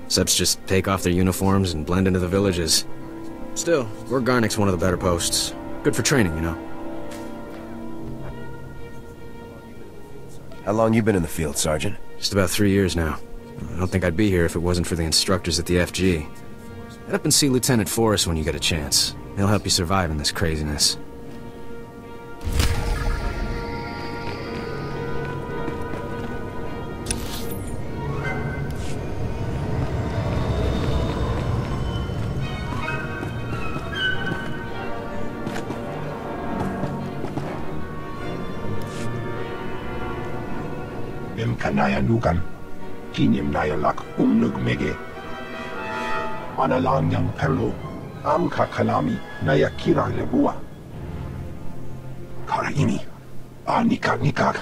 Seps just take off their uniforms and blend into the villages. Still, we're Garnik's one of the better posts. Good for training, you know. How long you been in the field, Sergeant? Just about 3 years now. I don't think I'd be here if it wasn't for the instructors at the FG. Head up and see Lieutenant Forrest when you get a chance. He'll help you survive in this craziness. Kanaya nukan, kinim naya lak umnug mege. Manalang yang perlu, amka kalami naya kira lebua. Kara ini, nikak,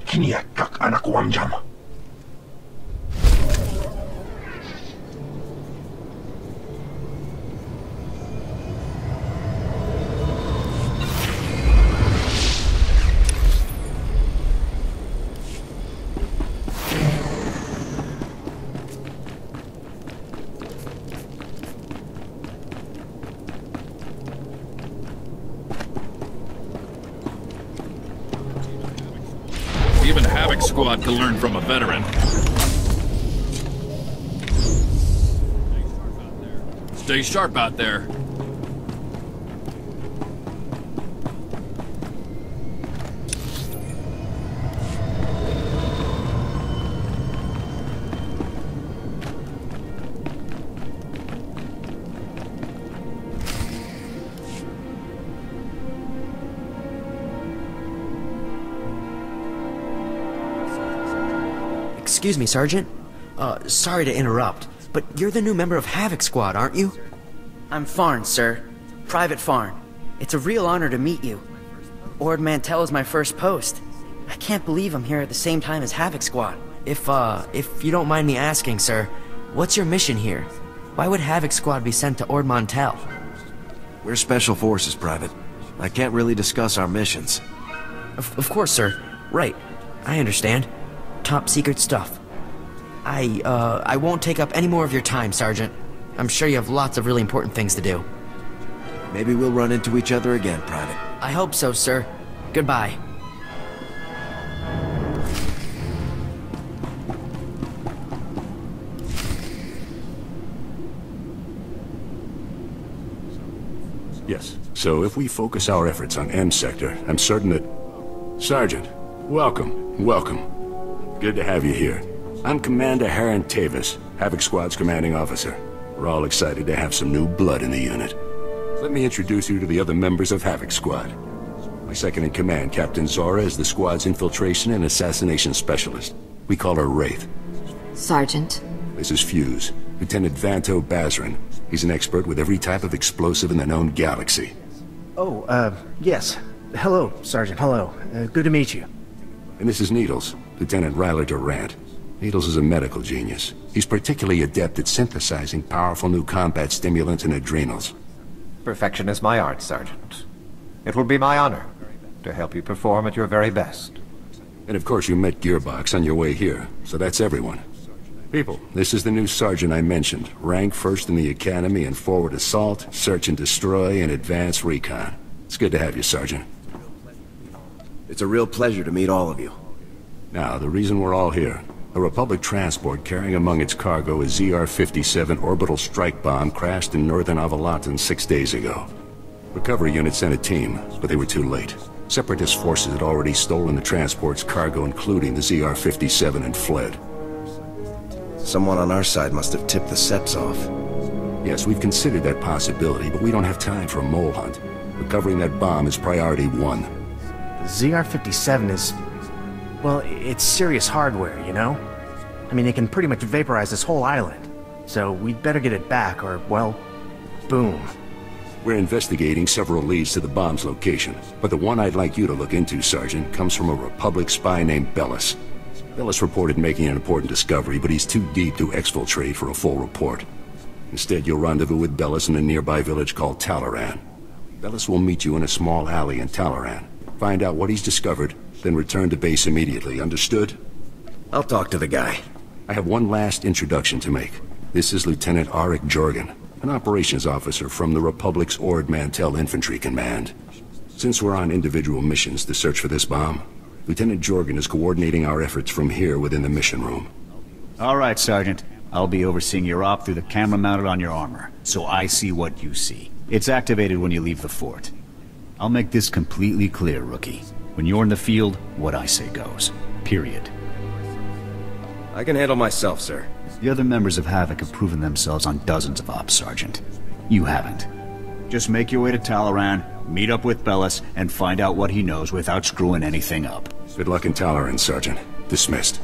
kini kak anak wamjam. Even Havoc Squad can learn from a veteran. Stay sharp out there. Excuse me, Sergeant. Sorry to interrupt, but you're the new member of Havoc Squad, aren't you? I'm Farn, sir. Private Farn. It's a real honor to meet you. Ord Mantell is my first post. I can't believe I'm here at the same time as Havoc Squad. If you don't mind me asking, sir, what's your mission here? Why would Havoc Squad be sent to Ord Mantell? We're Special Forces, Private. I can't really discuss our missions. Of course, sir. Right. I understand. Top secret stuff. I won't take up any more of your time, Sergeant. I'm sure you have lots of really important things to do. Maybe we'll run into each other again, Private. I hope so, sir. Goodbye. Yes. So if we focus our efforts on M Sector, I'm certain that... Sergeant, welcome. Good to have you here. I'm Commander Haran Tavis, Havoc Squad's commanding officer. We're all excited to have some new blood in the unit. Let me introduce you to the other members of Havoc Squad. My second-in-command, Captain Zora, is the squad's infiltration and assassination specialist. We call her Wraith. Sergeant. This is Fuse, Lieutenant Vanto Bazrin. He's an expert with every type of explosive in the known galaxy. Oh, yes. Hello, Sergeant, hello. Good to meet you. And this is Needles, Lieutenant Ryler Durant. Needles is a medical genius. He's particularly adept at synthesizing powerful new combat stimulants and adrenals. Perfection is my art, Sergeant. It will be my honor to help you perform at your very best. And of course you met Gearbox on your way here, so that's everyone. People, this is the new sergeant I mentioned. Rank first in the Academy in forward assault, search and destroy, and advanced recon. It's good to have you, Sergeant. It's a real pleasure to meet all of you. Now, the reason we're all here. A Republic transport carrying among its cargo a ZR-57 orbital strike bomb crashed in northern Avalatan 6 days ago. Recovery unit sent a team, but they were too late. Separatist forces had already stolen the transport's cargo, including the ZR-57, and fled. Someone on our side must have tipped the SEPs off. Yes, we've considered that possibility, but we don't have time for a mole hunt. Recovering that bomb is priority one. The ZR-57 is... well, it's serious hardware, you know? I mean, it can pretty much vaporize this whole island. So we'd better get it back, or, well, boom. We're investigating several leads to the bomb's location, but the one I'd like you to look into, Sergeant, comes from a Republic spy named Bellis. Bellis reported making an important discovery, but he's too deep to exfiltrate for a full report. Instead, you'll rendezvous with Bellis in a nearby village called Talaran. Bellis will meet you in a small alley in Talaran. Find out what he's discovered, then return to base immediately, understood? I'll talk to the guy. I have one last introduction to make. This is Lieutenant Arik Jorgen, an operations officer from the Republic's Ord Mantell Infantry Command. Since we're on individual missions to search for this bomb, Lieutenant Jorgen is coordinating our efforts from here within the mission room. All right, Sergeant. I'll be overseeing your op through the camera mounted on your armor, so I see what you see. It's activated when you leave the fort. I'll make this completely clear, Rookie. When you're in the field, what I say goes. Period. I can handle myself, sir. The other members of Havoc have proven themselves on dozens of ops, Sergeant. You haven't. Just make your way to Talaran, meet up with Bellis, and find out what he knows without screwing anything up. Good luck in Talaran, Sergeant. Dismissed.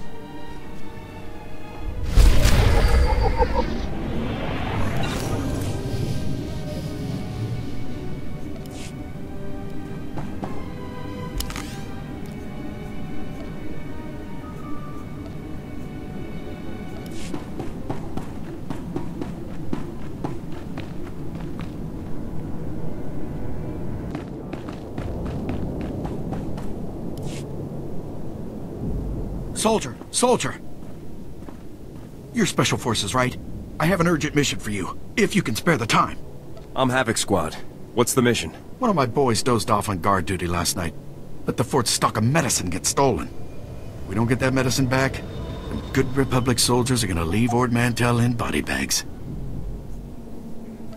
Soldier! You're Special Forces, right? I have an urgent mission for you, if you can spare the time. I'm Havoc Squad. What's the mission? One of my boys dozed off on guard duty last night. Let the fort's stock of medicine get stolen. We don't get that medicine back, them good Republic soldiers are gonna leave Ord Mantell in body bags.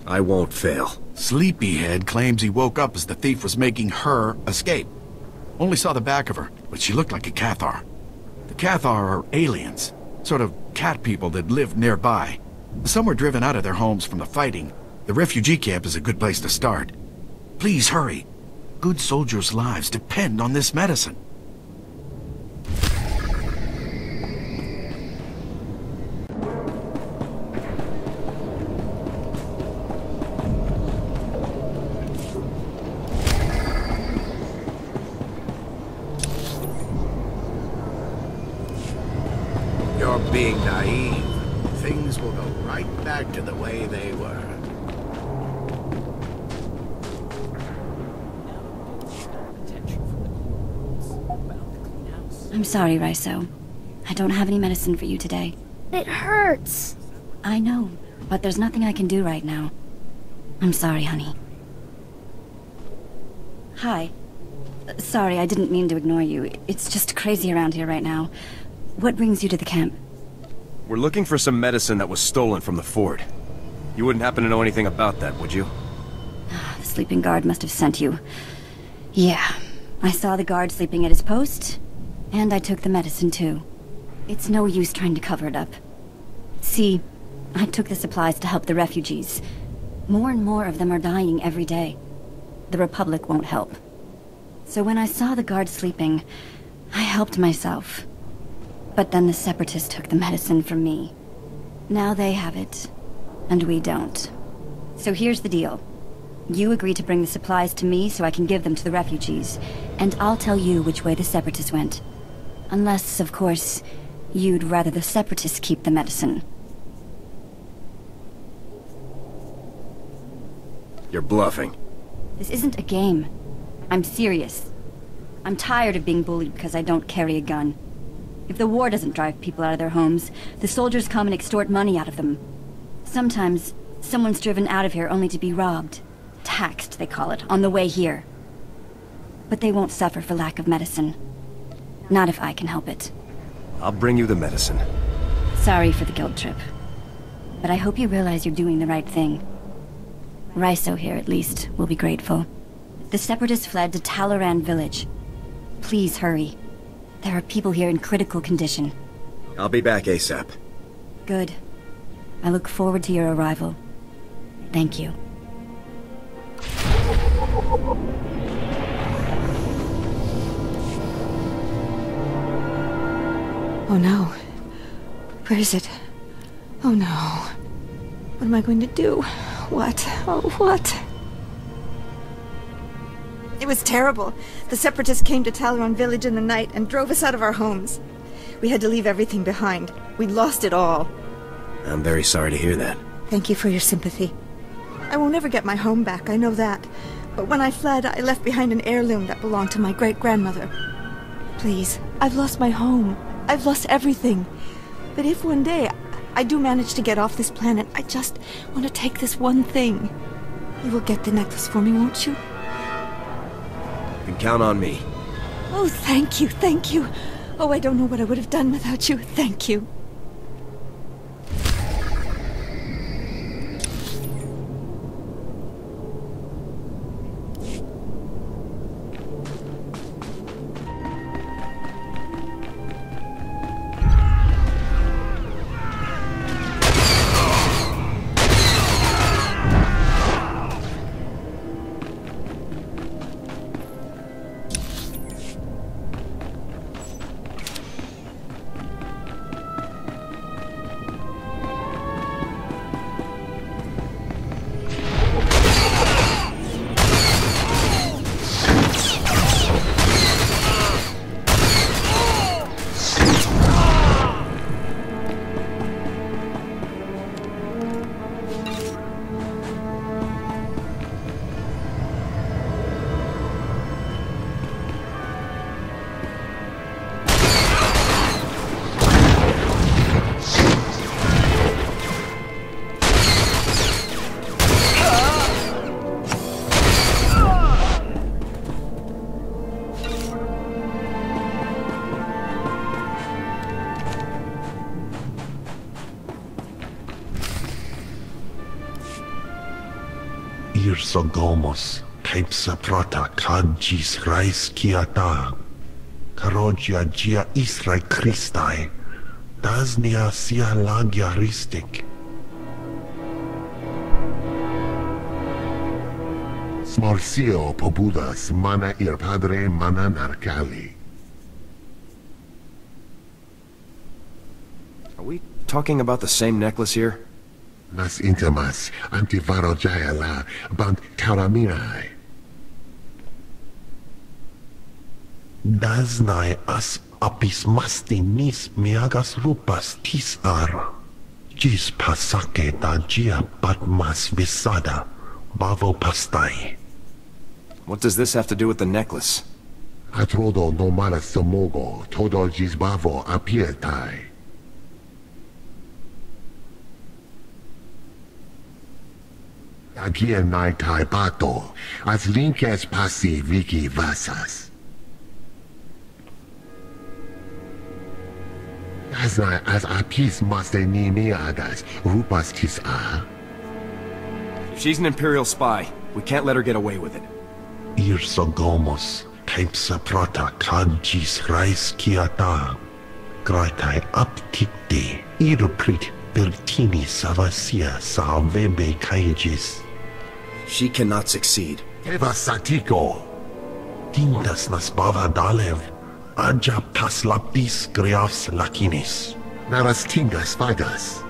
I won't fail. Sleepyhead claims he woke up as the thief was making her escape. Only saw the back of her, but she looked like a Cathar. The Cathar are aliens, sort of cat people that live nearby. Some were driven out of their homes from the fighting. The refugee camp is a good place to start. Please hurry. Good soldiers' lives depend on this medicine. You're being naive. Things will go right back to the way they were. I'm sorry, Raiso. I don't have any medicine for you today. It hurts. I know, but there's nothing I can do right now. I'm sorry, honey. Hi. Sorry, I didn't mean to ignore you. It's just crazy around here right now. What brings you to the camp? We're looking for some medicine that was stolen from the fort. You wouldn't happen to know anything about that, would you? The sleeping guard must have sent you. Yeah, I saw the guard sleeping at his post, and I took the medicine too. It's no use trying to cover it up. See, I took the supplies to help the refugees. More and more of them are dying every day. The Republic won't help. So when I saw the guard sleeping, I helped myself. But then the Separatists took the medicine from me. Now they have it, and we don't. So here's the deal. You agree to bring the supplies to me so I can give them to the refugees, and I'll tell you which way the Separatists went. Unless, of course, you'd rather the Separatists keep the medicine. You're bluffing. This isn't a game. I'm serious. I'm tired of being bullied because I don't carry a gun. If the war doesn't drive people out of their homes, the soldiers come and extort money out of them. Sometimes, someone's driven out of here only to be robbed. Taxed, they call it, on the way here. But they won't suffer for lack of medicine. Not if I can help it. I'll bring you the medicine. Sorry for the guilt trip. But I hope you realize you're doing the right thing. Raiso here, at least, will be grateful. The Separatists fled to Talaran village. Please hurry. There are people here in critical condition. I'll be back ASAP. Good. I look forward to your arrival. Thank you. Oh no. Where is it? Oh no. What am I going to do? What? Oh, what? It was terrible. The Separatists came to Talaran village in the night and drove us out of our homes. We had to leave everything behind. We'd lost it all. I'm very sorry to hear that. Thank you for your sympathy. I will never get my home back, I know that. But when I fled, I left behind an heirloom that belonged to my great-grandmother. Please, I've lost my home. I've lost everything. But if one day I do manage to get off this planet. I just want to take this one thing. You will get the necklace for me, won't you? You can count on me. Oh, thank you, thank you. Oh, I don't know what I would have done without you. Thank you. Irsogomos, Kaipsaprata, Kajis, Rais Kiata, Karogia Gia Israi Christai, Dasnia Sia Lagia Ristik. Smorcio Pobudas, Mana Ir Padre, Mana Narcali. Are we talking about the same necklace here? Nas intimas, antivaro jaya la, bant karaminai. Daznai as apis masti nis miagas rupas tisar. Gis pasake da gia patmas visada, bavo pastai. What does this have to do with the necklace? Atrodo no mala somogo, todo gis bavo apietai. Agia nai kai pato, as linkes passi viki vasas. As apis maste ni miagas, rupas tis a. If she's an Imperial spy, we can't let her get away with it. Irsogomos, kaipsa prata kajis rais kiata. Graitai aptikte, iruprit bertini savasia salvebe kaijis. She cannot succeed. Eva satiko. Tindas nas bava dalev. Aja paslaptis griafs lakinis. Naras tingas fagas.